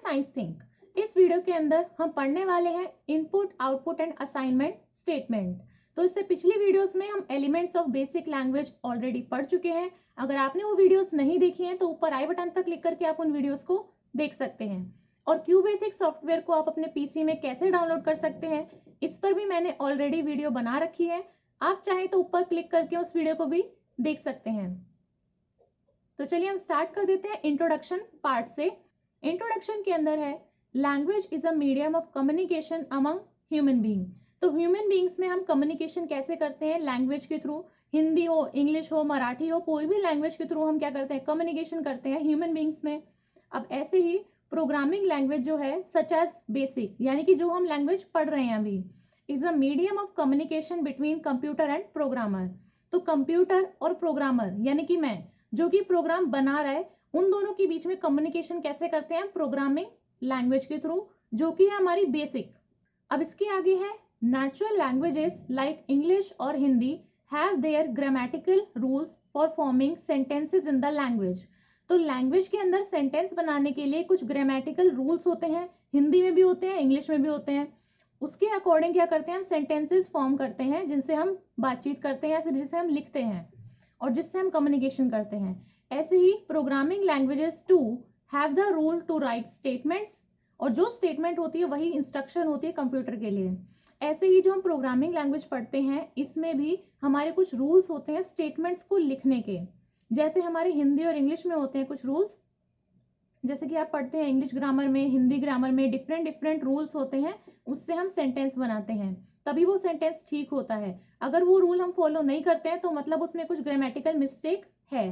Science think. इस video के अंदर हम पढ़ने वाले हैं input, output and assignment statement. तो इससे पिछली वीडियोस में हम elements of basic language already पढ़ चुके हैं। अगर आपने वो वीडियोस नहीं देखी हैं तो ऊपर आई बटन पर क्लिक करके आप उन वीडियोस को देख सकते हैं। और क्यू बेसिक सॉफ्टवेयर को आप अपने पीसी में कैसे डाउनलोड कर सकते हैं, इस पर भी मैंने ऑलरेडी वीडियो बना रखी है। आप चाहें तो ऊपर क्लिक करके उस वीडियो को भी देख सकते हैं। तो चलिए हम स्टार्ट कर देते हैं इंट्रोडक्शन पार्ट से। इंट्रोडक्शन के अंदर है language is a medium of communication among human being. तो ह्यूमन बीइंग्स में हम कम्युनिकेशन कैसे करते हैं? लैंग्वेज के थ्रू। हिंदी हो, इंग्लिश हो, मराठी हो, कोई भी लैंग्वेज के थ्रू हम क्या करते हैं? कम्युनिकेशन करते हैं ह्यूमन बीइंग्स में। अब ऐसे ही प्रोग्रामिंग लैंग्वेज जो है सच एज बेसिक, यानी कि जो हम लैंग्वेज पढ़ रहे हैं अभी, is a medium of communication between computer and programmer. तो कंप्यूटर और प्रोग्रामर यानी कि मैं जो कि प्रोग्राम बना रहा है, उन दोनों के बीच में कम्युनिकेशन कैसे करते हैं? प्रोग्रामिंग लैंग्वेज के थ्रू, जो कि है हमारी बेसिक। अब इसके आगे है नेचुरल लैंग्वेजेस लाइक इंग्लिश और Hindi have their grammatical rules for forming sentences in the language. तो लैंग्वेज के अंदर सेंटेंस बनाने के लिए कुछ ग्रामेटिकल रूल्स होते हैं, हिंदी में भी होते हैं, इंग्लिश में भी होते हैं। उसके अकॉर्डिंग क्या करते हैं? हम सेंटेंसेस फॉर्म करते हैं जिनसे हम बातचीत करते हैं या फिर जिसे हम लिखते हैं और जिससे हम कम्युनिकेशन करते हैं। ऐसे ही programming languages to have the rule to write statements, और जो स्टेटमेंट होती है वही इंस्ट्रक्शन होती है कंप्यूटर के लिए। ऐसे ही जो हम प्रोग्रामिंग लैंग्वेज पढ़ते हैं, इसमें भी हमारे कुछ रूल्स होते हैं स्टेटमेंट्स को लिखने के। जैसे हमारे हिंदी और इंग्लिश में होते हैं कुछ रूल्स, जैसे कि आप पढ़ते हैं इंग्लिश ग्रामर में, हिंदी ग्रामर में डिफरेंट डिफरेंट रूल्स होते हैं, उससे हम सेंटेंस बनाते हैं, तभी वो सेंटेंस ठीक होता है। अगर वो रूल हम फॉलो नहीं करते हैं तो मतलब उसमें कुछ ग्रामेटिकल मिस्टेक है।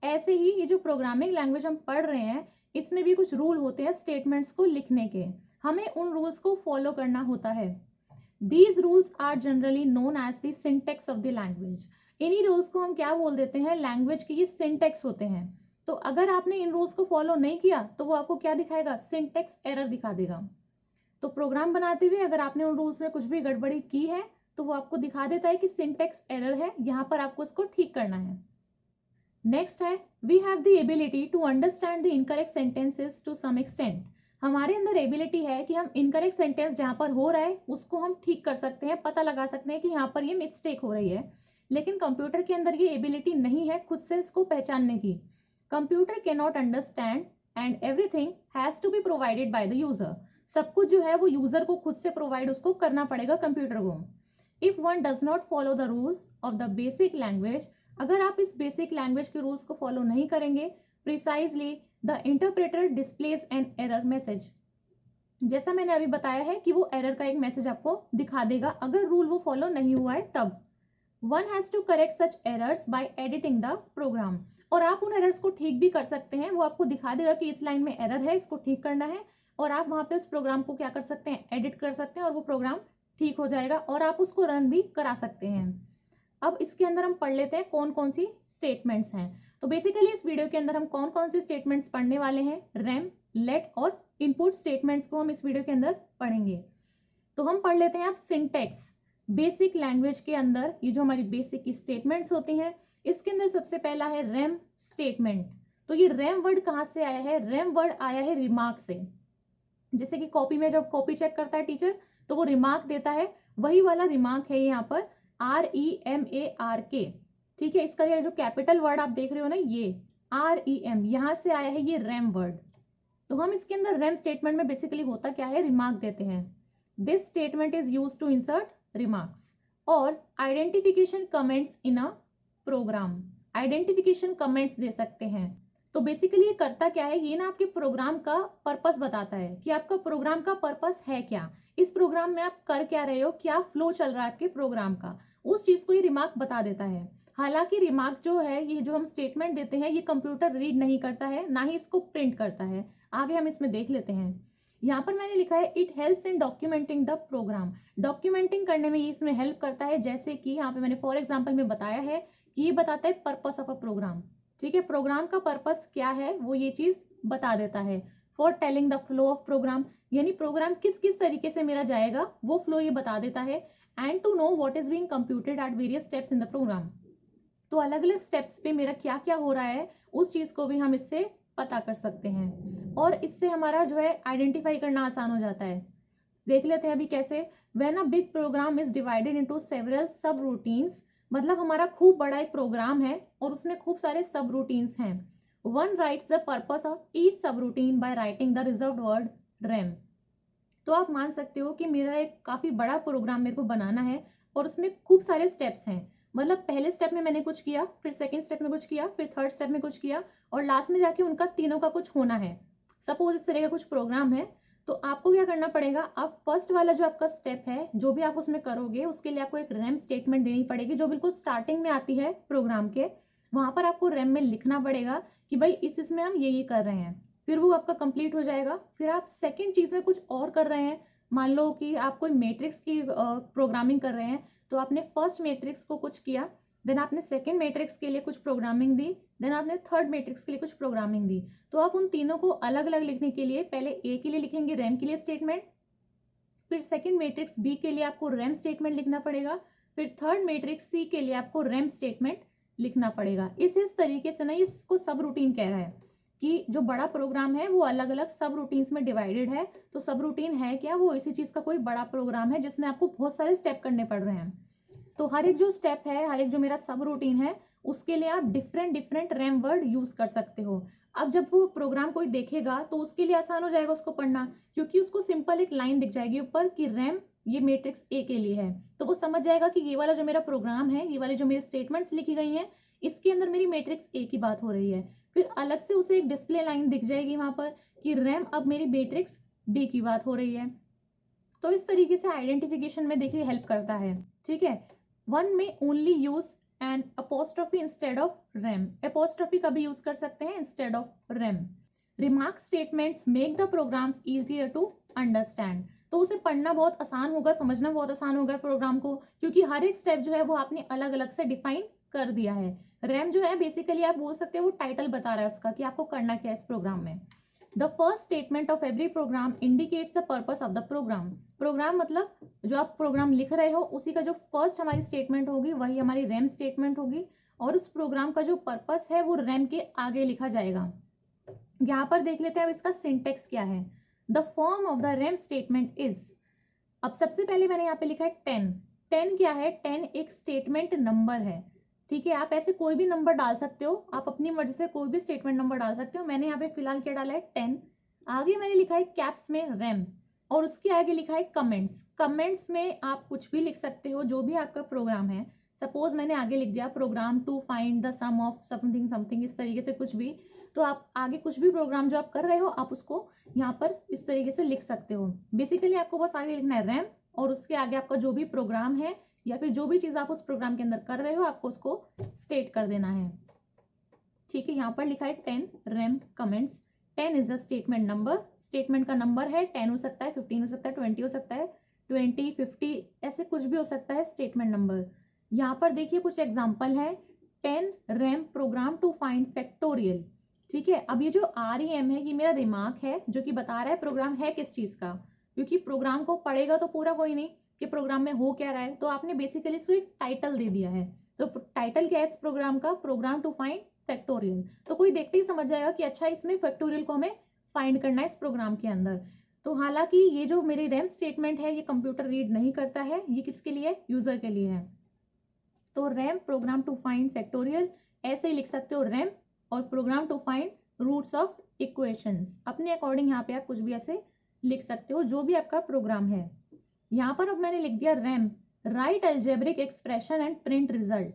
ऐसे ही ये जो प्रोग्रामिंग लैंग्वेज हम पढ़ रहे हैं, इसमें भी कुछ रूल होते हैं स्टेटमेंट्स को लिखने के, हमें उन रूल्स को फॉलो करना होता है। These rules are generally known as the syntax of the language. इन्हीं रूल्स को हम क्या बोल देते हैं? लैंग्वेज की ये सिंटेक्स होते हैं। तो अगर आपने इन रूल्स को फॉलो नहीं किया तो वो आपको क्या दिखाएगा? सिंटेक्स एरर दिखा देगा। तो प्रोग्राम बनाते हुए अगर आपने उन रूल्स में कुछ भी गड़बड़ी की है तो वो आपको दिखा देता है कि सिंटेक्स एरर है, यहाँ पर आपको इसको ठीक करना है। नेक्स्ट है we have the ability to understand the incorrect sentences to some extent. हमारे अंदर एबिलिटी है कि हम इनकरेक्ट सेंटेंस जहाँ पर हो रहा है उसको हम ठीक कर सकते हैं, पता लगा सकते हैं कि यहाँ पर ये मिस्टेक हो रही है। लेकिन कंप्यूटर के अंदर ये एबिलिटी नहीं है खुद से इसको पहचानने की। Computer can not understand and everything has to be provided by the user. सब कुछ जो है वो यूजर को खुद से प्रोवाइड उसको करना पड़ेगा कंप्यूटर को। If one does not follow the rules of the basic language, अगर आप इस बेसिक लैंग्वेज के रूल्स को फॉलो नहीं करेंगे, precisely the interpreter displace an error message. जैसा मैंने अभी बताया है कि वो एरर का एक मैसेज आपको दिखा देगा अगर रूल वो फॉलो नहीं हुआ है तब। One has to correct such errors by editing the program. और आप उन एरर्स को ठीक भी कर सकते हैं, वो आपको दिखा देगा कि इस लाइन में एरर है, इसको ठीक करना है, और आप वहां पे उस प्रोग्राम को क्या कर सकते हैं? एडिट कर सकते हैं और वो प्रोग्राम ठीक हो जाएगा और आप उसको रन भी करा सकते हैं। अब इसके अंदर हम पढ़ लेते हैं कौन कौन सी स्टेटमेंट्स हैं। तो बेसिकली इस वीडियो के अंदर हम कौन कौन सी स्टेटमेंट्स पढ़ने वाले हैं? रैम, लेट और इनपुट स्टेटमेंट्स को हम इस वीडियो के अंदर पढ़ेंगे। तो हम पढ़ लेते हैं अब सिंटेक्स। बेसिक लैंग्वेज के अंदर ये जो हमारी बेसिक की स्टेटमेंट्स होती हैं, इसके अंदर सबसे पहला है रैम स्टेटमेंट। तो ये रैम वर्ड कहाँ से आया है? रैम वर्ड आया है रिमार्क से। जैसे कि कॉपी में जब कॉपी चेक करता है टीचर तो वो रिमार्क देता है, वही वाला रिमार्क है यहाँ पर, REMARK। ठीक है, इसका ये जो कैपिटल वर्ड आप देख रहे हो ना, ये REM, यहाँ से आया है ये रैम वर्ड। तो हम इसके अंदर रैम स्टेटमेंट में बेसिकली होता क्या है? रिमार्क देते हैं। This statement is used to insert remarks और identification comments in a program. Identification comments दे सकते हैं। तो बेसिकली ये करता क्या है? ये ना आपके प्रोग्राम का पर्पस बताता है कि आपका प्रोग्राम का पर्पस है क्या, इस प्रोग्राम में आप कर क्या रहे हो, क्या फ्लो चल रहा है आपके प्रोग्राम का, उस चीज को ये रिमार्क बता देता है। हालांकि रिमार्क जो है, ये जो हम स्टेटमेंट देते हैं, ये कंप्यूटर रीड नहीं करता है, ना ही इसको प्रिंट करता है। आगे हम इसमें देख लेते हैं। यहाँ पर मैंने लिखा है it helps in documenting the program. Documenting करने में ये इसमें हेल्प करता है। जैसे कि यहाँ पे मैंने फॉर एग्जाम्पल में बताया है कि ये बताता है पर्पस ऑफ अ प्रोग्राम। ठीक है, प्रोग्राम का पर्पस क्या है वो ये चीज बता देता है। For telling the flow of program, यानी प्रोग्राम किस किस तरीके से मेरा जाएगा वो फ्लो ये बता देता है। And to know what is being computed at various steps in the program. तो अलग अलग स्टेप्स पे मेरा क्या क्या हो रहा है उस चीज को भी हम इससे पता कर सकते हैं और इससे हमारा जो है आइडेंटिफाई करना आसान हो जाता है। देख लेते हैं अभी कैसे। When a big program is divided into several subroutines, मतलब हमारा खूब बड़ा एक प्रोग्राम है और उसमें खूब सारे सब रूटीन्स हैं। One writes the purpose of each subroutine by writing the reserved word REM. तो आप मान सकते हो कि मेरा एक काफी बड़ा प्रोग्राम मेरे को बनाना है और उसमें खूब सारे स्टेप्स हैं। मतलब पहले स्टेप में मैंने कुछ किया, फिर सेकंड स्टेप में कुछ किया, फिर थर्ड स्टेप में कुछ किया और लास्ट में जाके उनका तीनों का कुछ होना है। सपोज इस तरह का कुछ प्रोग्राम है, तो आपको क्या करना पड़ेगा, आप फर्स्ट वाला जो आपका स्टेप है, जो भी आप उसमें करोगे उसके लिए आपको एक रैम स्टेटमेंट देनी पड़ेगी जो बिल्कुल स्टार्टिंग में आती है प्रोग्राम के। वहां पर आपको रैम में लिखना पड़ेगा कि भाई इसमें हम ये कर रहे हैं, फिर वो आपका कंप्लीट हो जाएगा। फिर आप सेकेंड चीज में कुछ और कर रहे हैं, मान लो कि आप कोई मैट्रिक्स की प्रोग्रामिंग कर रहे हैं, तो आपने फर्स्ट मैट्रिक्स को कुछ किया, देन आपने सेकेंड मैट्रिक्स के लिए कुछ प्रोग्रामिंग दी, देन आपने थर्ड मैट्रिक्स के लिए कुछ प्रोग्रामिंग दी। तो आप उन तीनों को अलग अलग लिखने के लिए पहले ए के लिए लिखेंगे रैम के लिए स्टेटमेंट, फिर सेकेंड मैट्रिक्स बी के लिए आपको रैम स्टेटमेंट लिखना पड़ेगा, फिर थर्ड मैट्रिक्स सी के लिए आपको रैम स्टेटमेंट लिखना पड़ेगा। इस तरीके से ना इसको सब रूटीन कह रहा है कि जो बड़ा प्रोग्राम है वो अलग अलग सब रूटीन्स में डिवाइडेड है। तो सब रूटीन है क्या, वो इसी चीज का कोई बड़ा प्रोग्राम है जिसमें आपको बहुत सारे स्टेप करने पड़ रहे हैं। तो हर एक जो स्टेप है, हर एक जो मेरा सब रूटीन है, उसके लिए आप different different RAM word use कर सकते हो। अब जब वो प्रोग्राम कोई देखेगा तो उसके लिए आसान हो जाएगा उसको पढ़ना, क्योंकि उसको सिंपल एक लाइन दिख जाएगी ऊपर कि रैम ये मैट्रिक्स ए के लिए है, तो वो समझ जाएगा कि ये वाला जो मेरा प्रोग्राम है, ये वाली जो मेरी स्टेटमेंट्स लिखी गई हैं, इसके अंदर मेरी मैट्रिक्स ए की बात हो रही है। फिर अलग से उसे एक डिस्प्ले लाइन दिख जाएगी वहां पर कि रैम अब मेरी मैट्रिक्स बी की बात हो रही है। तो इस तरीके से आइडेंटिफिकेशन में देखिए हेल्प करता है। ठीक है, one may only use an apostrophe instead of REM, apostrophe का भी यूज कर सकते हैं instead of REM. Remark statements make the programs easier to understand, तो उसे पढ़ना बहुत आसान होगा, समझना बहुत आसान होगा प्रोग्राम को, क्योंकि हर एक स्टेप जो है वो आपने अलग अलग से डिफाइन कर दिया है। रैम जो है बेसिकली आप बोल सकते हो वो टाइटल बता रहा है उसका कि आपको करना क्या है इस प्रोग्राम में। The first statement of every program indicates the purpose of the program. Program मतलब जो आप प्रोग्राम लिख रहे हो उसी का जो फर्स्ट हमारी स्टेटमेंट होगी वही हमारी रैम स्टेटमेंट होगी, और उस प्रोग्राम का जो पर्पस है वो रैम के आगे लिखा जाएगा। यहाँ पर देख लेते हैं अब इसका सिंटेक्स क्या है। The form of the RAM statement is, अब सबसे पहले मैंने यहाँ पे लिखा है 10। 10 क्या है, 10 एक स्टेटमेंट नंबर है। ठीक है, आप ऐसे कोई भी नंबर डाल सकते हो, आप अपनी मर्जी से कोई भी स्टेटमेंट नंबर डाल सकते हो। मैंने यहाँ पे फिलहाल क्या डाला है 10। आगे मैंने लिखा है कैप्स में रैम, और उसके आगे लिखा है कमेंट्स। कमेंट्स में आप कुछ भी लिख सकते हो जो भी आपका प्रोग्राम है। सपोज मैंने आगे लिख दिया program to find the sum of something something, इस तरीके से कुछ भी, तो आप आगे कुछ भी प्रोग्राम जो आप कर रहे हो आप उसको यहाँ पर इस तरीके से लिख सकते हो। बेसिकली आपको बस आगे लिखना है रैम, और उसके आगे आपका जो भी प्रोग्राम है या फिर जो भी चीज आप उस प्रोग्राम के अंदर कर रहे हो आपको उसको स्टेट कर देना है। ठीक है, यहाँ पर लिखा है 10 RAM comments. 10 is the statement number, statement का नंबर है। 10 हो सकता है, 15 हो सकता है, 20 हो सकता है, 20, 50 ऐसे कुछ भी हो सकता है स्टेटमेंट नंबर। यहाँ पर देखिए कुछ एग्जाम्पल है। 10 REM program to find factorial. ठीक है, अब ये जो REM है ये मेरा रिमार्क है जो कि बता रहा है प्रोग्राम है किस चीज का, क्योंकि प्रोग्राम को पढ़ेगा तो पूरा कोई नहीं कि प्रोग्राम में हो क्या रहा है, तो आपने बेसिकली इसको एक टाइटल दे दिया है। तो टाइटल क्या है इस प्रोग्राम का, प्रोग्राम टू फाइंड फैक्टोरियल। तो कोई देखते ही समझ जाएगा कि अच्छा इसमें फैक्टोरियल को हमें फाइंड करना है इस प्रोग्राम के अंदर। तो हालांकि ये जो मेरी रैम स्टेटमेंट है ये कंप्यूटर रीड नहीं करता है, ये किसके लिए, यूजर के लिए है। तो REM program to find factorial ऐसे ही लिख सकते हो रैम, और program to find roots of equations, अपने अकॉर्डिंग यहाँ पे आप कुछ भी ऐसे लिख सकते हो जो भी आपका प्रोग्राम है। यहाँ पर अब मैंने लिख दिया RAM right algebraic expression and print result.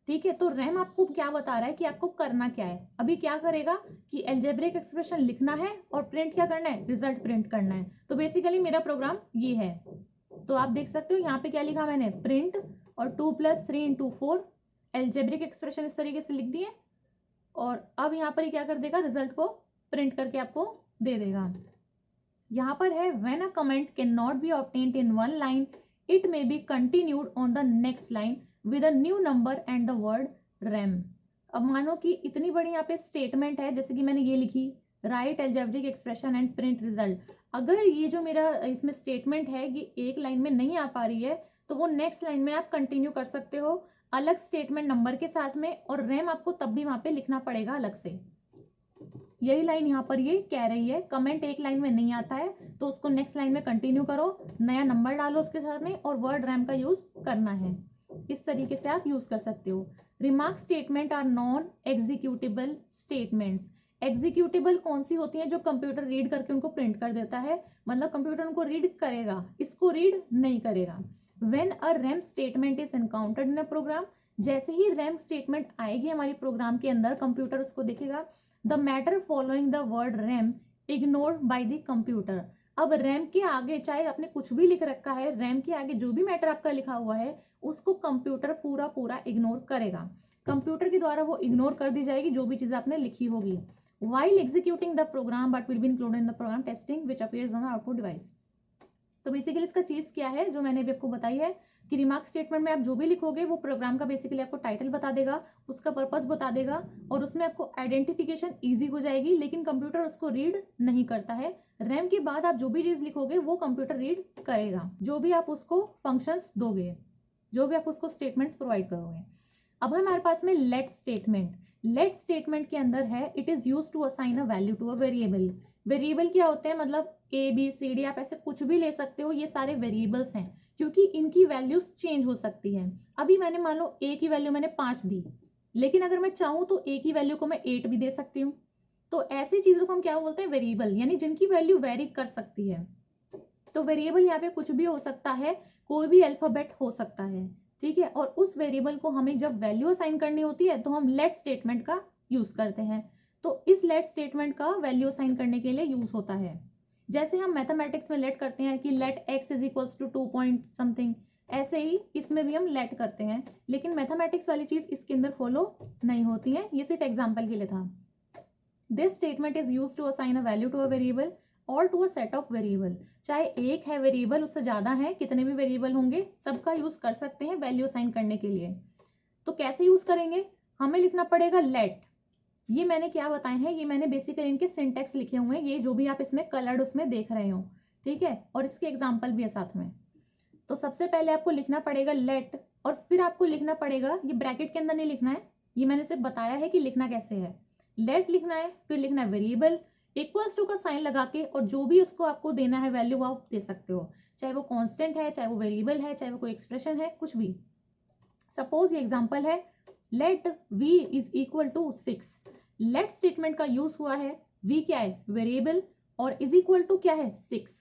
ठीक है, तो रैम आपको क्या बता रहा है कि आपको करना क्या है। अभी क्या करेगा कि अलजेब्रिक एक्सप्रेशन लिखना है और प्रिंट क्या करना है, रिजल्ट प्रिंट करना है। तो बेसिकली मेरा प्रोग्राम ये है। तो आप देख सकते हो यहाँ पे क्या लिखा मैंने, प्रिंट और 2 + 3 × 4 अलजेब्रिक एक्सप्रेशन इस तरीके से लिख दिए, और अब यहाँ पर क्या कर देगा, रिजल्ट को प्रिंट करके आपको दे देगा। यहाँ पर है when a comment can not B obtained in one line it may be continued on the next line with a new number and the word RAM. अब मानो कि इतनी बड़ी यहाँ पे स्टेटमेंट है, जैसे कि मैंने ये लिखी right algebraic expression and print result. अगर ये जो मेरा इसमें स्टेटमेंट है ये एक लाइन में नहीं आ पा रही है तो वो नेक्स्ट लाइन में आप कंटिन्यू कर सकते हो अलग स्टेटमेंट नंबर के साथ में, और रैम आपको तब भी वहां पे लिखना पड़ेगा अलग से। यही लाइन यहाँ पर ये कह रही है, कमेंट एक लाइन में नहीं आता है तो उसको नेक्स्ट लाइन में कंटिन्यू करो, नया नंबर डालो उसके साथ में और वर्ड रैम का यूज करना है। इस तरीके से आप यूज कर सकते हो। Remark statement are non executable statements. Executable कौन सी होती है? जो कंप्यूटर रीड करके उनको प्रिंट कर देता है, मतलब कंप्यूटर उनको रीड करेगा, इसको रीड नहीं करेगा। When a REM statement is encountered in a program, जैसे ही रैम स्टेटमेंट आएगी हमारी प्रोग्राम के अंदर, कंप्यूटर उसको देखेगा। The matter following the word RAM ignored by the computer. अब रैम के आगे चाहे आपने कुछ भी लिख रखा है, रैम के आगे जो भी मैटर आपका लिखा हुआ है उसको कंप्यूटर पूरा पूरा इग्नोर करेगा। कंप्यूटर के द्वारा वो इग्नोर कर दी जाएगी जो भी चीज आपने लिखी होगी। while executing the program but will be included in the program testing which appears on the output device। तो बेसिकली इसका चीज क्या है जो मैंने अभी आपको बताई है कि रिमार्क स्टेटमेंट में आप जो भी लिखोगे वो प्रोग्राम का बेसिकली आपको टाइटल बता देगा, उसका पर्पस बता देगा और उसमें आपको आइडेंटिफिकेशन इजी हो जाएगी, लेकिन कंप्यूटर उसको रीड नहीं करता है। रैम के बाद आप जो भी चीज लिखोगे वो कंप्यूटर रीड करेगा, जो भी आप उसको फंक्शंस दोगे, जो भी आप उसको स्टेटमेंट्स प्रोवाइड करोगे। अब हमारे पास में लेट स्टेटमेंट। लेट स्टेटमेंट के अंदर है it is use to assign a value to a variable. Variable क्या होते हैं? मतलब ए बी सी डी, आप ऐसे कुछ भी ले सकते हो, ये सारे वेरिएबल्स हैं क्योंकि इनकी वैल्यूज चेंज हो सकती है। अभी मैंने मान लो ए की वैल्यू मैंने 5 दी, लेकिन अगर मैं चाहूँ तो ए की वैल्यू को मैं 8 भी दे सकती हूँ। तो ऐसी चीजों को हम क्या बोलते हैं? वेरिएबल, यानी जिनकी वैल्यू वेरी कर सकती है। तो वेरिएबल यहाँ पे कुछ भी हो सकता है, कोई भी अल्फाबेट हो सकता है, ठीक है। और उस वेरिएबल को हमें जब वैल्यू असाइन करनी होती है तो हम लेट स्टेटमेंट का यूज करते हैं। तो इस लेट स्टेटमेंट का वैल्यू असाइन करने के लिए यूज होता है। जैसे हम मैथमेटिक्स में लेट करते हैं कि let x is equals to 2 point something, ऐसे ही इसमें भी हम लेट करते हैं, लेकिन मैथमेटिक्स वाली चीज इसके अंदर फॉलो नहीं होती है। ये सिर्फ एग्जाम्पल के लिए था। This statement is use to assign a value to a variable और to a set of variable. चाहे एक है वेरिएबल, उससे ज्यादा है, कितने भी वेरिएबल होंगे सबका यूज कर सकते हैं वैल्यू असाइन करने के लिए। तो कैसे यूज करेंगे? हमें लिखना पड़ेगा लेट। ये मैंने क्या बताए हैं? ये मैंने बेसिकली इनके सिंटेक्स लिखे हुए हैं, ये जो भी आप इसमें कलर्ड उसमें देख रहे हो, ठीक है। और इसके एग्जाम्पल भी है साथ में। तो सबसे पहले आपको लिखना पड़ेगा लेट, और फिर आपको लिखना पड़ेगा, ये ब्रैकेट के अंदर नहीं लिखना है, ये मैंने सिर्फ बताया है कि लिखना कैसे है। लेट लिखना है, फिर लिखना है वेरिएबल, इक्वल्स टू का साइन लगा के, और जो भी उसको आपको देना है वैल्यू वो आप दे सकते हो, चाहे वो कांस्टेंट है, चाहे वो वेरिएबल है, चाहे वो कोई एक्सप्रेशन है, कुछ भी। सपोज ये एग्जांपल है, let v is equal to 6। Let statement का यूज हुआ है, v क्या है? वेरिएबल, और इज इक्वल टू क्या है? 6,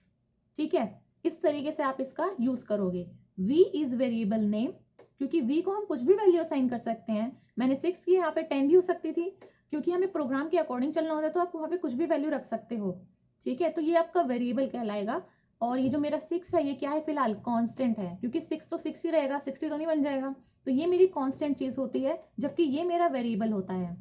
ठीक है। इस तरीके से आप इसका यूज करोगे। v इज वेरिएबल नेम, क्योंकि v को हम कुछ भी वैल्यू असाइन कर सकते हैं। मैंने 6 की, यहाँ पे 10 भी हो सकती थी, क्योंकि हमें प्रोग्राम के अकॉर्डिंग चलना होता है, तो आप वहाँ पे कुछ भी वैल्यू रख सकते हो, ठीक है। तो ये आपका वेरिएबल कहलाएगा। और ये जो मेरा 6 है, ये क्या है? फिलहाल कांस्टेंट है, क्योंकि 6 तो 6 ही रहेगा, 60 तो नहीं बन जाएगा। तो ये मेरी कांस्टेंट चीज होती है, जबकि ये मेरा वेरिएबल होता है।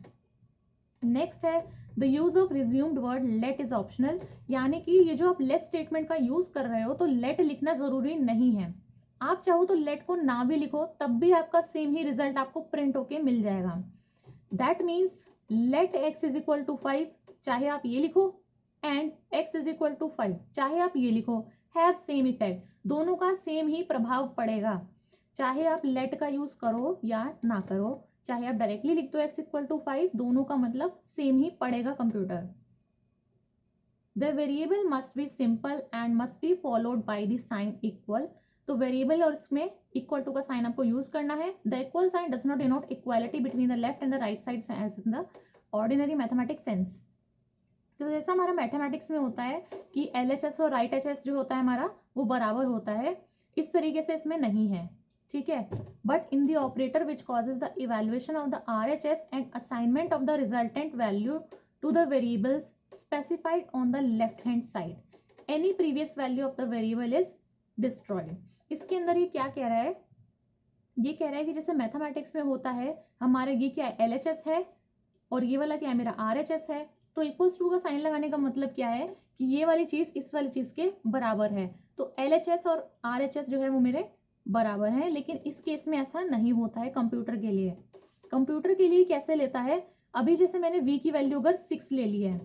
नेक्स्ट है the use of resumed word let is optional, यानी कि ये जो आप लेट स्टेटमेंट का यूज कर रहे हो तो लेट लिखना जरूरी नहीं है। आप चाहो तो लेट को ना भी लिखो, तब भी आपका सेम ही रिजल्ट आपको प्रिंट होके मिल जाएगा। That means let x is equal to 5, चाहे आप ये लिखो, and x is equal to 5, चाहे आप ये लिखो, हैव सेम इफेक्ट, दोनों का सेम ही प्रभाव पड़ेगा। चाहे आप लेट का यूज करो या ना करो, चाहे आप डायरेक्टली लिख दो एक्स इक्वल टू 5, दोनों का मतलब सेम ही पड़ेगा computer. The variable must be simple and must be followed by the sign equal. तो वेरिएबल और इसमें इक्वल टू का साइन आपको यूज करना है। The equal sign does not denote equality between the left and the right side as in the ordinary mathematics sense. तो जैसा हमारा मैथमेटिक्स में होता है कि LHS और राइट HS जो होता है हमारा, वो बराबर होता है, इस तरीके से इसमें नहीं है, ठीक है। But in the operator which causes the evaluation of the RHS and assignment of the resultant value to the variables specified on the left hand side, any previous value of the variable is destroyed. इसके अंदर ये क्या कह रहा है? ये कह रहा है कि जैसे मैथमेटिक्स में होता है, हमारा ये क्या है? LHS है, और ये वाला क्या है? मेरा RHS है। तो इक्वल्स टू का साइन लगाने का मतलब क्या है कि ये वाली चीज इस वाली चीज के बराबर है। तो LHS और RHS जो है वो मेरे बराबर हैं, लेकिन इस केस में ऐसा नहीं होता है कंप्यूटर के लिए। कंप्यूटर के लिए कैसे लेता है? अभी जैसे मैंने v की वैल्यू अगर 6 ले ली है,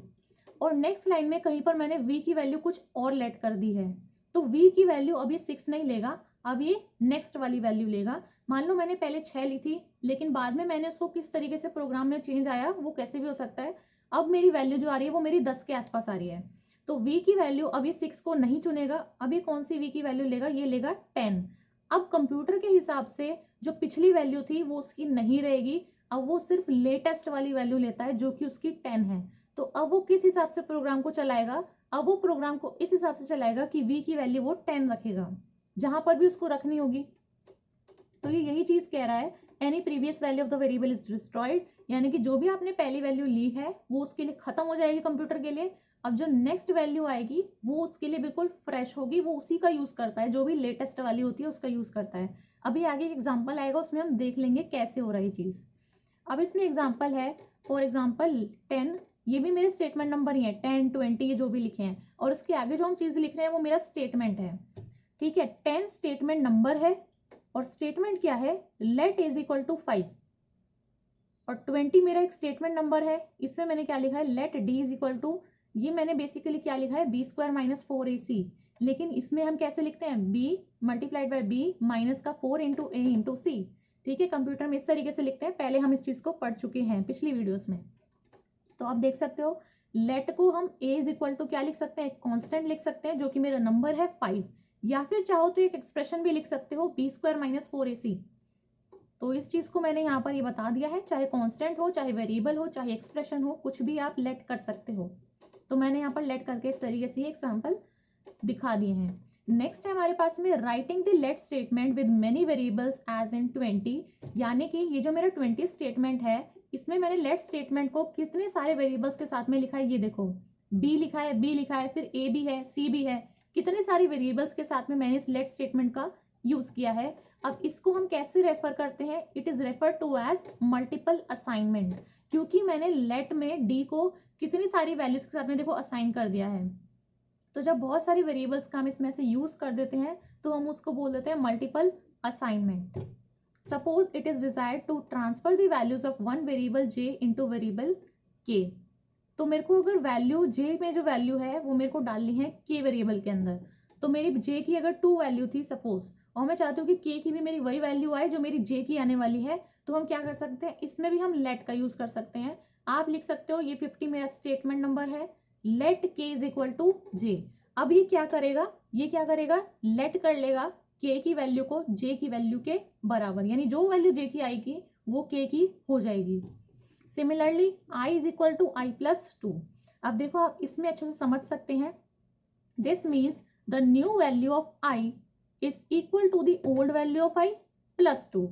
और नेक्स्ट लाइन में कहीं पर मैंने v की वैल्यू कुछ और लेट कर दी है, तो v की वैल्यू अब ये 6 नहीं लेगा, अब ये नेक्स्ट वाली वैल्यू लेगा। मान लो मैंने पहले 6 ली थी, लेकिन बाद में मैंने उसको किस तरीके से प्रोग्राम में चेंज आया, वो कैसे भी हो सकता है, अब मेरी वैल्यू जो आ रही है वो मेरी 10 के आसपास आ रही है। तो v की वैल्यू अब ये 6 को नहीं चुनेगा, अब ये कौन सी v की वैल्यू लेगा, ये लेगा 10। अब कंप्यूटर के हिसाब से जो पिछली वैल्यू थी वो उसकी नहीं रहेगी, अब वो सिर्फ लेटेस्ट वाली वैल्यू लेता है जो कि उसकी 10 है। तो अब वो किस हिसाब से प्रोग्राम को चलाएगा, अब वो प्रोग्राम को इस हिसाब से चलाएगा कि v की वैल्यू वो 10 रखेगा जहां पर भी उसको रखनी होगी। तो ये यही चीज कह रहा है, any previous value of the variable is destroyed, यानी कि जो भी आपने पहली वैल्यू ली है वो उसके लिए खत्म हो जाएगी कंप्यूटर के लिए। अब जो नेक्स्ट वैल्यू आएगी वो उसके लिए बिल्कुल फ्रेश होगी, वो उसी का यूज करता है, जो भी लेटेस्ट वाली होती है उसका यूज करता है। अभी आगे एक एग्जाम्पल आएगा, उसमें हम देख लेंगे कैसे हो रहा है ये चीज। अब इसमें एग्जाम्पल है, फॉर एग्जाम्पल 10, ये भी मेरे स्टेटमेंट नंबर ही है, 10 20 ये जो भी लिखे हैं, और उसके आगे जो हम चीज लिख रहे हैं वो मेरा स्टेटमेंट है। ठीक है, 10 स्टेटमेंट नंबर है और स्टेटमेंट क्या है, लेट इज इक्वल टू 5, और 20 मेरा एक स्टेटमेंट नंबर है, इसमें मैंने क्या लिखा है, let D is equal to, ये मैंने बेसिकली क्या लिखा है, बी स्क्वायर माइनस 4ac, लेकिन इसमें हम कैसे लिखते हैं, b multiplied by b minus का 4 इंटू ए इंटू सी। ठीक है, कंप्यूटर में इस तरीके से लिखते हैं, पहले हम इस चीज को पढ़ चुके हैं पिछली वीडियोस में। तो आप देख सकते हो लेट को हम a इज इक्वल टू क्या लिख सकते हैं, कॉन्स्टेंट लिख सकते हैं जो कि मेरा नंबर है 5, या फिर चाहो तो एक एक्सप्रेशन भी लिख सकते हो, बी स्क्वायर माइनस 4ac। तो इस चीज को मैंने यहाँ पर ये बता दिया है, चाहे कांस्टेंट हो, चाहे वेरिएबल हो, चाहे एक्सप्रेशन हो, कुछ भी आप लेट कर सकते हो। तो मैंने यहाँ पर लेट करके इस तरीके से एग्जाम्पल दिखा दिए हैं। नेक्स्ट है हमारे पास में writing the let statement with many variables as in 20, यानी कि ये जो मेरा 20 स्टेटमेंट है इसमें मैंने लेट स्टेटमेंट को कितने सारे वेरिएबल्स के साथ में लिखा है, ये देखो b लिखा है, b लिखा है, फिर a भी है, c भी है, कितने सारी वेरिएबल्स के साथ में मैंने इस लेट स्टेटमेंट का यूज किया है। अब इसको हम कैसे रेफर करते हैं, it is refer to as multiple assignment, क्योंकि मैंने लेट में डी को कितनी सारी वैल्यूज के साथ में देखो असाइन कर दिया है। तो जब बहुत सारी वेरिएबल्स का हम इसमें से यूज कर देते हैं तो हम उसको बोल देते हैं multiple assignment. Suppose it is desired to transfer the values of one variable J into variable K, तो मेरे को अगर वैल्यू जे में जो वैल्यू है वो मेरे को डालनी है के वेरिएबल के अंदर, तो मेरी जे की अगर 2 वैल्यू थी सपोज, और मैं चाहती हूँ कि के की भी मेरी वही वैल्यू आए जो मेरी जे की आने वाली है, तो हम क्या कर सकते हैं, इसमें भी हम लेट का यूज कर सकते हैं। आप लिख सकते हो ये 50 मेरा स्टेटमेंट नंबर है, लेट के इज इक्वल टू जे। अब ये क्या करेगा, ये क्या करेगा, लेट कर लेगा के की वैल्यू को जे की वैल्यू के बराबर, यानी जो वैल्यू जे की आएगी वो के की हो जाएगी। Similarly I is equal to I plus 2। अब देखो आप इसमें अच्छे से समझ सकते हैं, this means the new value of I is equal to the old value of I plus 2।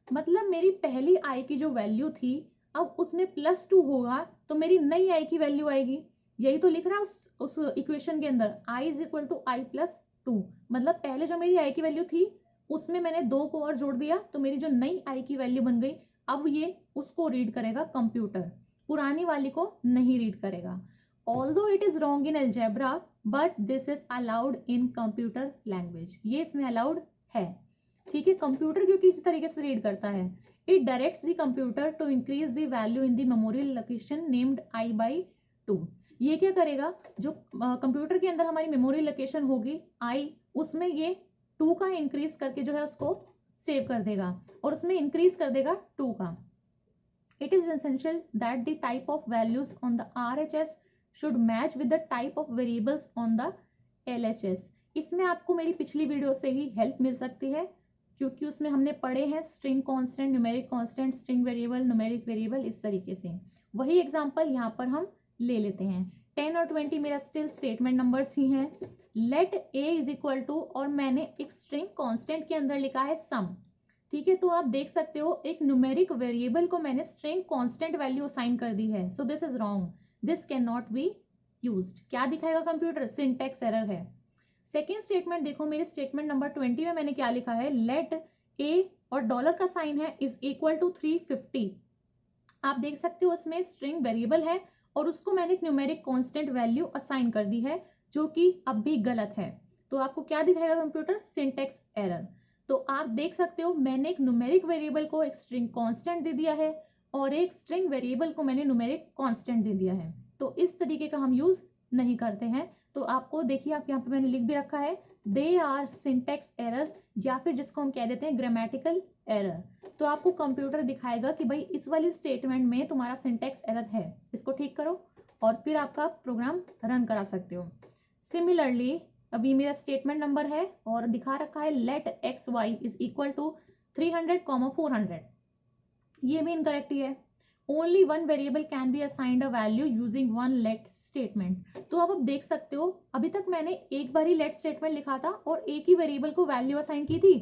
मतलब मेरी पहली आई की जो वैल्यू थी अब उसमें प्लस 2 होगा तो मेरी नई आई की वैल्यू आएगी, यही तो लिख रहा है उस इक्वेशन के अंदर, I is equal to I plus 2। मतलब पहले जो मेरी आई की वैल्यू थी उसमें मैंने 2 को और जोड़ दिया तो मेरी जो नई आई की वैल्यू बन गई, अब ये उसको रीड करेगा कंप्यूटर, पुरानी वाली को नहीं रीड करेगा। Although it is wrong in algebra but this is allowed in computer language, ये इसमें अलाउड है। ठीक है, कंप्यूटर क्योंकि इसी तरीके से रीड करता है। It directs the computer to increase the value in the memory location named I by 2। ये क्या करेगा, जो कंप्यूटर के अंदर हमारी मेमोरी लोकेशन होगी आई, उसमें ये 2 का इंक्रीज करके जो है उसको सेव कर देगा और उसमें इंक्रीज कर देगा 2 का। It is essential that the type of values on the RHS should match with the type of variables on the LHS। इसमें आपको मेरी पिछली वीडियो से ही हेल्प मिल सकती है, क्योंकि उसमें हमने पढ़े हैं string constant, numeric constant, string variable, numeric variable, इस तरीके से। वही एग्जांपल यहाँ पर हम ले लेते हैं। 10 और 20 मेरा स्टिल स्टेटमेंट नंबर्स ही हैं। Let a is equal to, और मैंने एक स्ट्रिंग कांस्टेंट के अंदर लिखा है सम। ठीक है, तो आप देख सकते हो एक न्यूमेरिक वेरिएबल को मैंने स्ट्रिंग कांस्टेंट वैल्यू असाइन कर दी है, so this is wrong, this can not be used. क्या दिखाएगा कंप्यूटर, सिंटैक्स एरर है। सेकेंड स्टेटमेंट देखो, मेरे स्टेटमेंट नंबर 20 में मैंने क्या लिखा है, लेट a और डॉलर का साइन है इज इक्वल टू 350। आप देख सकते हो उसमें स्ट्रिंग वेरिएबल है और उसको मैंने एक न्यूमेरिक कांस्टेंट वैल्यू असाइन कर दी है, जो कि अब भी गलत है। तो आपको क्या दिखाएगा कंप्यूटर, सिंटैक्स एरर। तो आप देख सकते हो मैंने एक न्यूमेरिक वेरिएबल को एक स्ट्रिंग कांस्टेंट दे दिया है और एक स्ट्रिंग वेरिएबल को मैंने न्यूमेरिक कांस्टेंट दे दिया है। तो इस तरीके का हम यूज नहीं करते हैं। तो आपको देखिए, आप यहाँ पे मैंने लिख भी रखा है, दे आर सिंटेक्स एरर, या फिर जिसको हम कह देते हैं ग्रामेटिकल एरर। तो आपको कंप्यूटर दिखाएगा कि भाई इस वाली स्टेटमेंट में तुम्हारा सिंटेक्स एरर है, इसको ठीक करो, और फिर आपका प्रोग्राम रन करा सकते हो। सिमिलरली अभी मेरा स्टेटमेंट नंबर है और दिखा रखा है let x y is equal to 300, 400, ये भी इनकरेक्ट ही है। Only one variable can be assigned a value using one let statement. तो अब देख सकते हो, अभी तक मैंने एक बार ही लेट स्टेटमेंट लिखा था और एक ही वेरिएबल को वैल्यू असाइन की थी,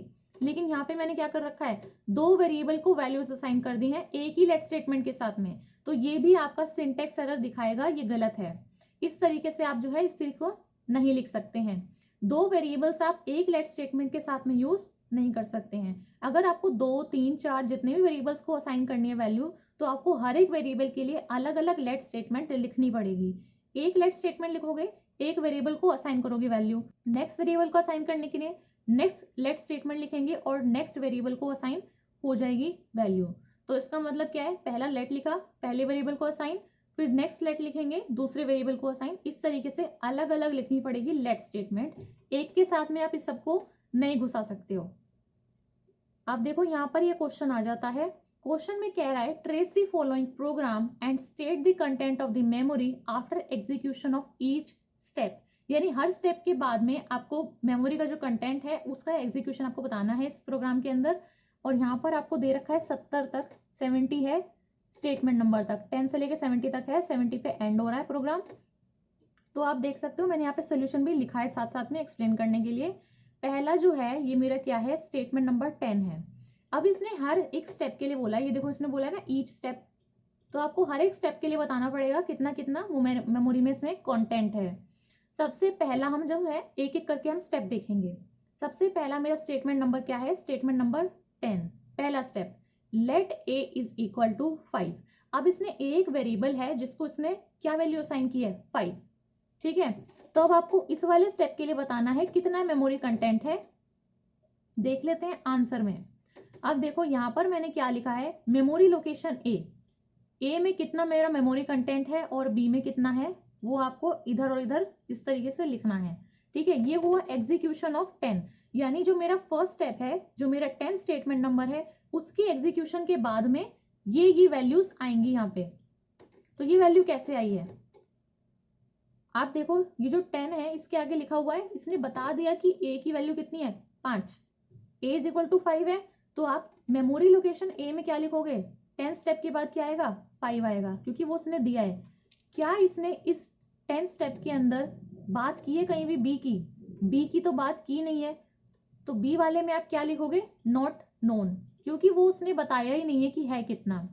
लेकिन यहाँ पे मैंने क्या कर रखा है, दो वेरिएबल को वैल्यूज असाइन कर दी हैं एक ही लेट स्टेटमेंट के साथ में। तो ये भी आपका सिंटेक्स एरर दिखाएगा, ये गलत है। इस तरीके से आप जो है इस चीज को नहीं लिख सकते हैं। दो वेरिएबल्स आप एक लेट स्टेटमेंट के साथ में यूज नहीं कर सकते हैं। अगर आपको 2, 3, 4 जितने भी वेरिएबल्स को असाइन करनी है वैल्यू, तो आपको हर एक वेरिएबल के लिए अलग अलग लेट स्टेटमेंट लिखनी पड़ेगी। एक लेट स्टेटमेंट लिखोगे, एक वेरिएबल को असाइन करोगे वैल्यू, नेक्स्ट वेरिएबल को असाइन करने के लिए नेक्स्ट लेट स्टेटमेंट लिखेंगे और नेक्स्ट वेरिएबल को असाइन हो जाएगी वैल्यू। तो इसका मतलब क्या है, पहला लेट लिखा, पहले वेरिएबल को असाइन, फिर नेक्स्ट लेट लिखेंगे, दूसरे वेरिएबल को असाइन। इस तरीके से अलग अलग लिखनी पड़ेगी लेट स्टेटमेंट, एक के साथ में आप इस सबको नहीं घुसा सकते हो। आप देखो यहाँ पर ये क्वेश्चन आ जाता है। क्वेश्चन में कह रहा है trace the following programme and state the content of the memory after execution of each step. यानी हर स्टेप के बाद में आपको मेमोरी का जो कंटेंट है उसका एग्जीक्यूशन आपको बताना है इस प्रोग्राम के अंदर। और यहाँ पर आपको दे रखा है 70 तक, 70 है स्टेटमेंट नंबर तक, 10 से लेकर 70 तक है, 70 पे एंड हो रहा है प्रोग्राम। तो आप देख सकते हो मैंने यहाँ पे सोल्यूशन भी लिखा है साथ साथ में एक्सप्लेन करने के लिए। पहला जो है ये मेरा क्या है, स्टेटमेंट नंबर 10 है। अब इसने हर एक स्टेप के लिए बोला, ये देखो इसने बोला है ना ईच स्टेप, तो आपको हर एक स्टेप के लिए बताना पड़ेगा कितना कितना मेमोरी में इसमें कंटेंट है। सबसे पहला हम जो है एक एक करके हम स्टेप देखेंगे। सबसे पहला मेरा स्टेटमेंट नंबर क्या है, स्टेटमेंट नंबर 10, पहला step, let A is equal to 5। अब इसने एक वेरिएबल है जिसको इसने क्या वैल्यू असाइन की है, 5, ठीक है। तो अब आपको इस वाले स्टेप के लिए बताना है कितना मेमोरी कंटेंट है। देख लेते हैं आंसर में। अब देखो यहाँ पर मैंने क्या लिखा है, मेमोरी लोकेशन ए में कितना मेरा मेमोरी कंटेंट है और बी में कितना है, वो आपको इधर और इधर इस तरीके से लिखना है, ठीक है। ये हुआ एग्जीक्यूशन ऑफ 10, यानी जो मेरा फर्स्ट स्टेप है, जो मेरा 10 स्टेटमेंट नंबर है, उसकी एग्जीक्यूशन के बाद में ये वैल्यूज आएंगी यहाँ पे। तो ये वैल्यू कैसे आई है, आप देखो ये जो 10 है इसके आगे लिखा हुआ है, इसने बता दिया कि ए की वैल्यू कितनी है, 5, ए इज इक्वल टू 5 है। तो आप मेमोरी लोकेशन ए में क्या लिखोगे, 10 स्टेप के बाद क्या आएगा, 5 आएगा, क्योंकि वो उसने दिया है। क्या इसने इस 10 स्टेप के अंदर बात की है कहीं भी बी की तो बात की नहीं है। तो बी वाले में आप क्या लिखोगे, नॉट नोन, क्योंकि वो उसने बताया ही नहीं है कि है कितना।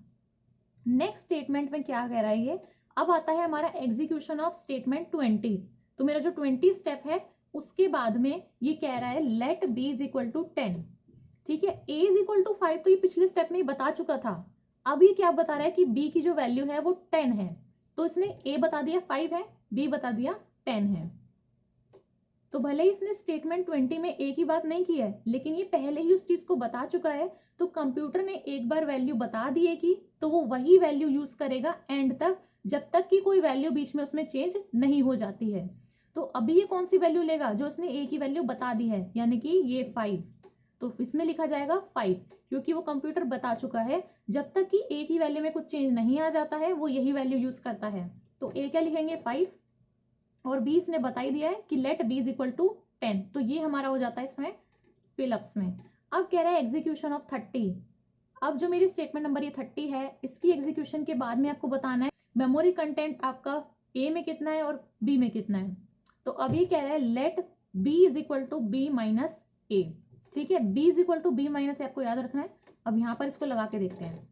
नेक्स्ट स्टेटमेंट में क्या कह रहा है ये, अब आता है हमारा एग्जीक्यूशन ऑफ स्टेटमेंट 20। तो मेरा जो 20 स्टेप है उसके बाद में ये कह रहा है let B is equal to 10, ठीक है। ए इज इक्वल टू 5 तो ये पिछले स्टेप में ही बता चुका था। अब ये क्या बता रहा है कि बी की जो वैल्यू है वो 10 है। तो इसने ए बता दिया 5 है, बी बता दिया 10 है। तो भले ही इसने स्टेटमेंट 20 में ए की बात नहीं की है, लेकिन ये पहले ही उस चीज को बता चुका है। तो कंप्यूटर ने एक बार वैल्यू बता दी है कि, तो वो वही वैल्यू यूज करेगा एंड तक, जब तक कि कोई वैल्यू बीच में उसमें चेंज नहीं हो जाती है। तो अभी ये कौन सी वैल्यू लेगा, जो उसने ए की वैल्यू बता दी है, यानी कि ये 5। तो इसमें लिखा जाएगा 5, क्योंकि वो कंप्यूटर बता चुका है जब तक कि ए की वैल्यू में कुछ चेंज नहीं आ जाता है वो यही वैल्यू यूज करता है। तो ए क्या लिखेंगे, 5, और बी इसने बता ही दिया है कि let B is equal to 10। तो ये हमारा हो जाता है इसमें फिलअप्स में। अब कह रहा है एग्जीक्यूशन ऑफ 30। अब जो मेरी स्टेटमेंट नंबर ये 30 है, इसकी एग्जीक्यूशन के बाद में आपको बताना है मेमोरी कंटेंट आपका ए में कितना है और बी में कितना है। तो अब ये कह रहा है let B is equal to B minus A, ठीक है। B is equal to B minus A आपको याद रखना है। अब यहाँ पर इसको लगा के देखते हैं।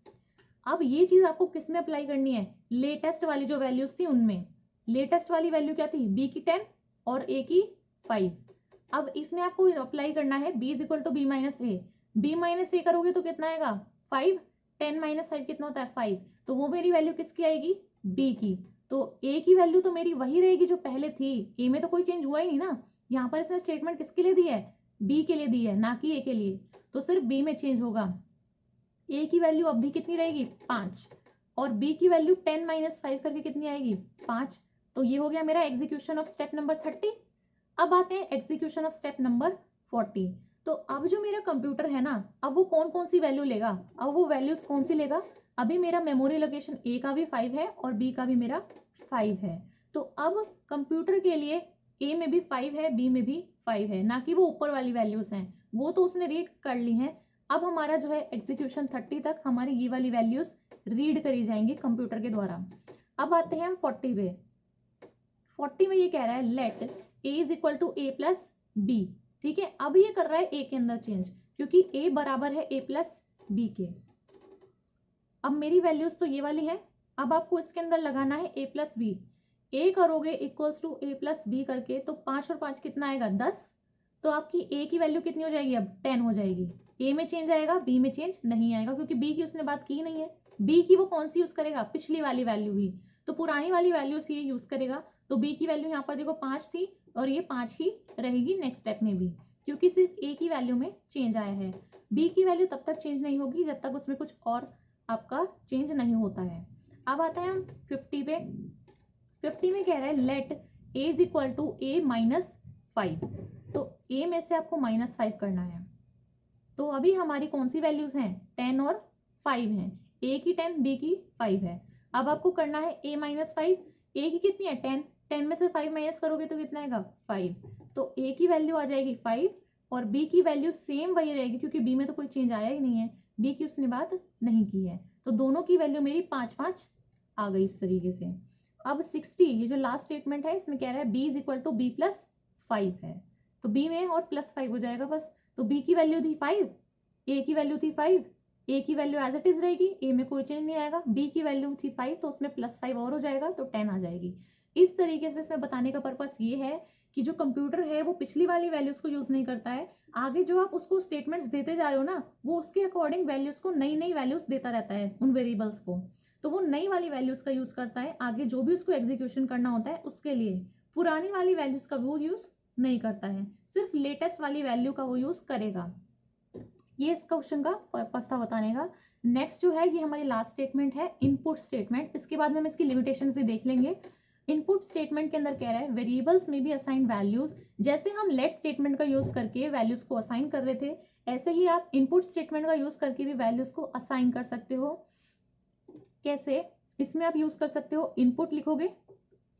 अब ये चीज आपको किस में अप्लाई करनी है, लेटेस्ट वाली जो वैल्यूज थी उनमें। लेटेस्ट वाली वैल्यू क्या थी, बी की 10 और ए की 5। अब इसमें आपको अप्लाई करना है B is equal to B minus A. B minus A करोगे तो कितना आएगा, 5, 10 माइनस 5 कितना होता है, 5। तो वो मेरी वैल्यू किसकी आएगी, बी की। तो ए की वैल्यू तो मेरी वही रहेगी जो पहले थी, ए में तो कोई चेंज हुआ ही नहीं ना। यहाँ पर इसने स्टेटमेंट किसके लिए दी है, बी के लिए दी है, ना कि ए के लिए। तो सिर्फ बी में चेंज होगा। ए की वैल्यू अब भी कितनी रहेगी, 5, और बी की वैल्यू 10 माइनस 5 करके कितनी आएगी, 5। तो ये हो गया मेरा एग्जीक्यूशन ऑफ स्टेप नंबर 30। अब आते हैं एग्जीक्यूशन ऑफ स्टेप नंबर 40। तो अब जो मेरा कंप्यूटर है ना, अब वो कौन कौन सी वैल्यू लेगा, अब वो वैल्यूज कौन सी लेगा। अभी मेरा मेमोरी लोकेशन ए का भी 5 है और बी का भी मेरा 5 है। तो अब कंप्यूटर के लिए ए में भी 5 है, बी में भी 5 है, ना कि वो ऊपर वाली वैल्यूज हैं, वो तो उसने रीड कर ली हैं। अब हमारा जो है एग्जीक्यूशन 30 तक हमारी ये वाली वैल्यूज रीड करी जाएंगी कंप्यूटर के द्वारा। अब आते हैं हम 40 पे। 40 में ये कह रहा है let A is equal to A plus B. ठीक है, अब ये कर रहा है ए के अंदर चेंज, क्योंकि ए बराबर है ए प्लस बी के। अब मेरी वैल्यूज तो ये वाली है, अब आपको इसके अंदर लगाना है ए प्लस बी। ए करोगे equals to A plus B करके, तो 5 और 5 कितना आएगा 10। तो आपकी ए की वैल्यू कितनी हो जाएगी, अब 10 हो जाएगी। ए में चेंज आएगा, बी में चेंज नहीं आएगा, क्योंकि बी की उसने बात की नहीं है। बी की वो कौन सी यूज करेगा, पिछली वाली वैल्यू ही, तो पुरानी वाली वैल्यूज ये यूज करेगा। तो बी की वैल्यू यहाँ पर देखो 5 थी और ये 5 ही रहेगी नेक्स्ट स्टेप में भी, क्योंकि सिर्फ ए की वैल्यू में चेंज आया है। बी की वैल्यू तब तक चेंज नहीं होगी जब तक उसमें कुछ और आपका चेंज नहीं होता है। अब आता है हम 50 पे। 50 में कह रहा है let A is equal to A minus 5। तो ए में से आपको -5 करना है। तो अभी हमारी कौन सी वैल्यूज हैं, 10 और 5 हैं। ए की 10, बी की 5 है। अब आपको करना है a -5। ए की कितनी है 10, 10 में से 5 माइनस करोगे तो कितना आएगा 5। तो a की वैल्यू आ जाएगी 5 और b की वैल्यू सेम वही रहेगी, क्योंकि b में तो कोई चेंज आया ही नहीं है, b की उसने बात नहीं की है। तो दोनों की वैल्यू मेरी 5 आ गई इस तरीके से। अब 60, ये जो लास्ट स्टेटमेंट है इसमें कह रहा है b is equal to B plus 5 है, तो b में और +5 हो जाएगा बस। तो b की वैल्यू थी 5, a की वैल्यू थी 5, ए की वैल्यू एज इट इज रहेगी, ए में कोई चेंज नहीं आएगा। बी की वैल्यू थी 5, तो उसमें +5 और हो जाएगा, तो 10 आ जाएगी। इस तरीके से इसमें बताने का पर्पस ये है कि जो कंप्यूटर है वो पिछली वाली वैल्यूज को यूज नहीं करता है। आगे जो आप उसको स्टेटमेंट्स देते जा रहे हो ना, वो उसके अकॉर्डिंग वैल्यूज को नई नई वैल्यूज देता रहता है उन वेरिएबल्स को। तो वो नई वाली वैल्यूज का यूज करता है आगे जो भी उसको एग्जीक्यूशन करना होता है उसके लिए। पुरानी वाली वैल्यूज का वो यूज नहीं करता है, सिर्फ लेटेस्ट वाली वैल्यू का वो यूज करेगा। ये इस क्वेश्चन का पर्पस था बताने का। नेक्स्ट जो है ये हमारी लास्ट स्टेटमेंट है, इनपुट स्टेटमेंट। इसके बाद में हम इसकी लिमिटेशन भी देख लेंगे। इनपुट स्टेटमेंट के अंदर कह रहा है वेरिएबल्स में भी असाइन वैल्यूज। जैसे हम लेट स्टेटमेंट का यूज करके वैल्यूज को असाइन कर रहे थे, ऐसे ही आप इनपुट स्टेटमेंट का यूज करके भी वैल्यूज को असाइन कर सकते हो। कैसे, इसमें आप यूज कर सकते हो, इनपुट लिखोगे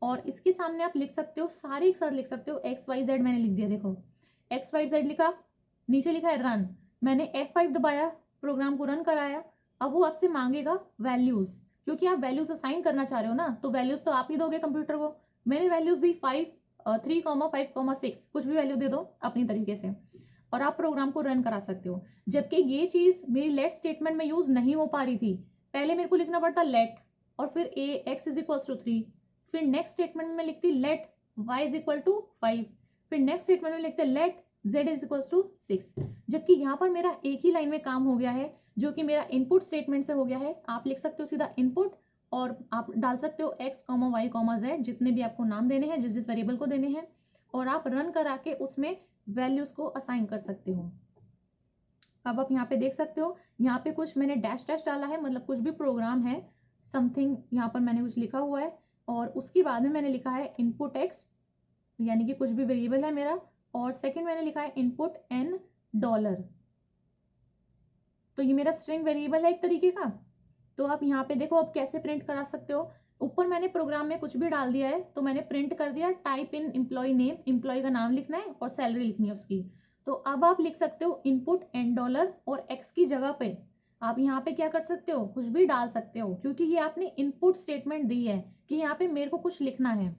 और इसके सामने आप लिख सकते हो, सारे एक साथ लिख सकते हो, XYZ मैंने लिख दिया, देखो XYZ लिखा, नीचे लिखा है रन, मैंने F5 दबाया, प्रोग्राम को रन कराया। अब वो आपसे मांगेगा वैल्यूज, क्योंकि आप वैल्यूज असाइन करना चाह रहे हो ना, तो वैल्यूज तो आप ही दोगे कंप्यूटर को। मैंने वैल्यूज दी 5, 3, 5, 6, कुछ भी वैल्यू दे दो अपनी तरीके से, और आप प्रोग्राम को रन करा सकते हो। जबकि ये चीज मेरी लेट स्टेटमेंट में यूज नहीं हो पा रही थी। पहले मेरे को लिखना पड़ता लेट और फिर x इज इक्वल टू 3, फिर नेक्स्ट स्टेटमेंट में लिखती let y is equal to 5, फिर नेक्स्ट स्टेटमेंट में लिखते let z is equal to 6। जबकि यहाँ पर मेरा एक ही लाइन में काम हो गया है, जो कि मेरा इनपुट स्टेटमेंट से हो गया है। आप लिख सकते हो सीधा इनपुट और आप डाल सकते हो x, y, z, जितने भी आपको नाम देने हैं, जिस जिस वेरिएबल को देने हैं, और आप रन करा के उसमें वैल्यूज को असाइन कर सकते हो। अब आप यहाँ पे देख सकते हो, यहाँ पे कुछ मैंने डैश डैश डाला है, मतलब कुछ भी प्रोग्राम है, समथिंग यहाँ पर मैंने कुछ लिखा हुआ है, और उसके बाद में मैंने लिखा है इनपुट x, यानी कि कुछ भी वेरिएबल है मेरा, और सेकंड मैंने लिखा है इनपुट $, तो ये मेरा स्ट्रिंग वेरिएबल है एक तरीके का। तो आप यहाँ पे देखो अब कैसे प्रिंट करा सकते हो। ऊपर मैंने प्रोग्राम में कुछ भी डाल दिया है, तो मैंने प्रिंट कर दिया type in employee name, employee का नाम लिखना है और सैलरी लिखनी है उसकी। तो अब आप लिख सकते हो इनपुट $, और x की जगह पे आप यहाँ पे क्या कर सकते हो, कुछ भी डाल सकते हो, क्योंकि ये आपने इनपुट स्टेटमेंट दी है कि यहाँ पे मेरे को कुछ लिखना है।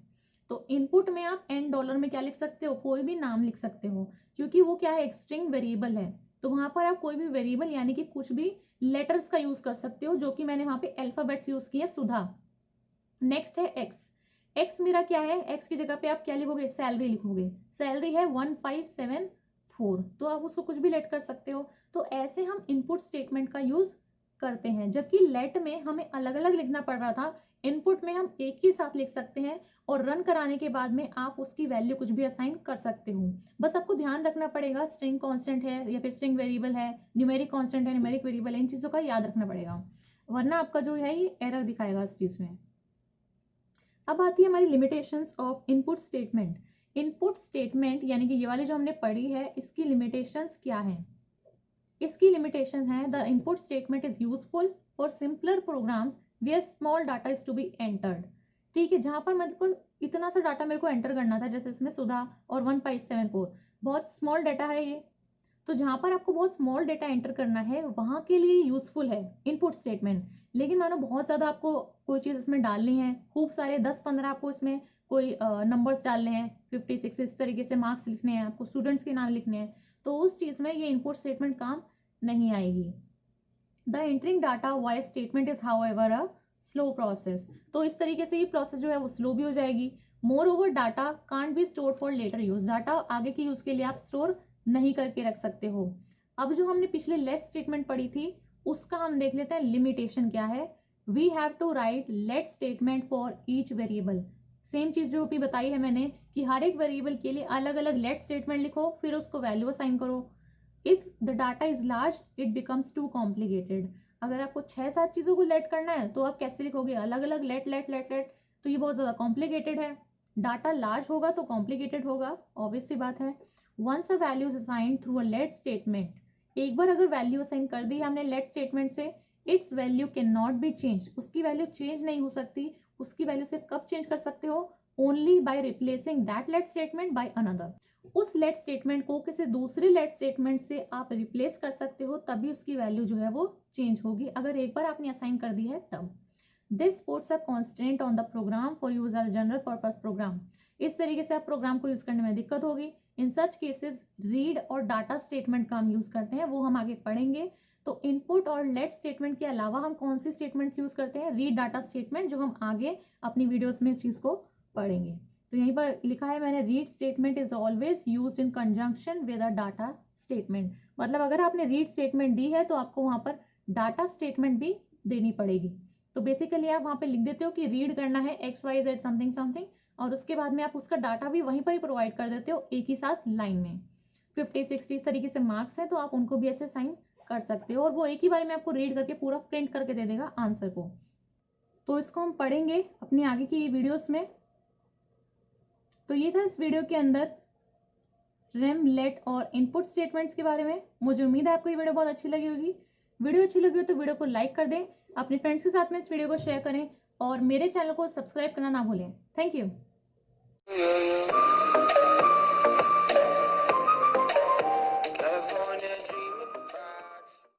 तो इनपुट में आप $, में क्या लिख सकते हो, कोई भी नाम लिख सकते हो, क्योंकि वो क्या है, एक स्ट्रिंग वेरिएबल है। तो वहां पर आप कोई भी वेरिएबल यानी कि कुछ भी लेटर्स का यूज कर सकते हो, जो कि मैंने वहां पे अल्फाबेट्स यूज किए, सुधा। नेक्स्ट है x मेरा क्या है, x की जगह पे आप क्या लिखोगे, सैलरी लिखोगे। सैलरी है 1574, तो आप उसको कुछ भी लेट कर सकते हो। तो ऐसे हम इनपुट स्टेटमेंट का यूज करते हैं, जबकि लेट में हमें अलग अलग लिखना पड़ रहा था, इनपुट में हम एक ही साथ लिख सकते हैं, और रन कराने के बाद में आप उसकी वैल्यू कुछ भी असाइन कर सकते हो। बस आपको ध्यान रखना पड़ेगा, स्ट्रिंग कांस्टेंट है या फिर स्ट्रिंग वेरिएबल है, न्यूमेरिक कांस्टेंट है, न्यूमेरिक वेरिएबल है, इन चीजों का याद रखना पड़ेगा, वरना आपका जो है ये एरर दिखाएगा इस चीज में। अब आती है हमारी limitations of input statement. Input statement यानी कि ये वाली जो हमने पढ़ी है, इसकी लिमिटेशंस क्या है? इसकी लिमिटेशन है, the input statement is useful for simpler programs where small data is to be entered. ठीक है, जहां पर मेरे को इतना सा डाटा मेरे को एंटर करना था, जैसे इसमें सुधा और 1574, बहुत स्मॉल डाटा है ये, तो जहां पर आपको बहुत स्मॉल डाटा एंटर करना है वहां के लिए यूजफुल है इनपुट स्टेटमेंट। लेकिन मानो बहुत ज्यादा आपको कोई चीज इसमें डालनी है, खूब सारे 10-15 आपको इसमें कोई नंबर्स डालने हैं, 56 इस तरीके से मार्क्स लिखने हैं, आपको स्टूडेंट्स के नाम लिखने हैं, तो उस चीज में ये इनपुट स्टेटमेंट काम नहीं आएगी। The entering data via statement is however a slow process. तो इस तरीके से ये प्रोसेस जो है वो स्लो भी हो जाएगी। Moreover data can't be store for later use. Data आगे के यूज के लिए आप स्टोर नहीं करके रख सकते हो। अब जो हमने पिछले लेट स्टेटमेंट पढ़ी थी उसका हम देख लेते हैं लिमिटेशन क्या है। We have to write let statement for each variable. Same चीज जो भी बताई है मैंने कि हर एक वेरिएबल के लिए अलग अलग लेट स्टेटमेंट लिखो, फिर उसको वैल्यू असाइन करो। If the data is large it becomes too complicated. अगर आपको 6-7 चीजों को लेट करना है तो आप कैसे लिखोगे? अलग अलग लेट लेट लेट लेट, तो ये बहुत ज्यादा कॉम्प्लिकेटेड है। डाटा लार्ज होगा तो कॉम्प्लिकेटेड होगा, ऑब्वियस सी बात है। Once a value is assigned through a let statement, एक बार अगर वैल्यू असाइन कर दी है हमने लेट स्टेटमेंट से, its value can not be change. उसकी वैल्यू चेंज नहीं हो सकती। उसकी वैल्यू सिर्फ कब चेंज कर सकते हो? Only by replacing that let statement by another. उस लेट स्टेटमेंट को किसी दूसरे लेट स्टेटमेंट से आप रिप्लेस कर सकते हो, तभी उसकी वैल्यू जो है वो चेंज होगी, अगर एक बार आपने असाइन कर दी है तब। This puts a constant on the program for use as general purpose program. इस तरीके से आप प्रोग्राम को यूज करने में दिक्कत होगी। इन सच केसेस रीड और डाटा स्टेटमेंट का हम यूज करते हैं, वो हम आगे पढ़ेंगे। तो इनपुट और लेट स्टेटमेंट के अलावा हम कौन सी स्टेटमेंट्स यूज करते हैं? रीड डाटा स्टेटमेंट, जो हम आगे अपनी वीडियोस में इस चीज को पढ़ेंगे। तो यहीं पर लिखा है मैंने, read statement is always used in conjunction with a data statement. मतलब अगर आपने रीड स्टेटमेंट दी है तो आपको वहां पर डाटा स्टेटमेंट भी देनी पड़ेगी। तो बेसिकली आप वहां पे लिख देते हो कि रीड करना है XYZ समथिंग समथिंग, और उसके बाद में आप उसका डाटा भी वहीं पर ही प्रोवाइड कर देते हो एक ही साथ लाइन में। 50-60 इस तरीके से मार्क्स हैं तो आप उनको भी ऐसे साइन कर सकते हो, और वो एक ही बार में आपको रीड करके पूरा प्रिंट करके दे देगा आंसर को। तो इसको हम पढ़ेंगे अपनी आगे की वीडियोस में। तो ये था इस वीडियो के अंदर रेम, लेट और इनपुट स्टेटमेंट्स के बारे में। मुझे उम्मीद है आपको ये वीडियो बहुत अच्छी लगी होगी। वीडियो अच्छी लगी हो तो वीडियो को लाइक कर दें, अपने फ्रेंड्स के साथ में इस वीडियो को शेयर करें, और मेरे चैनल को सब्सक्राइब करना ना भूलें। Thank you.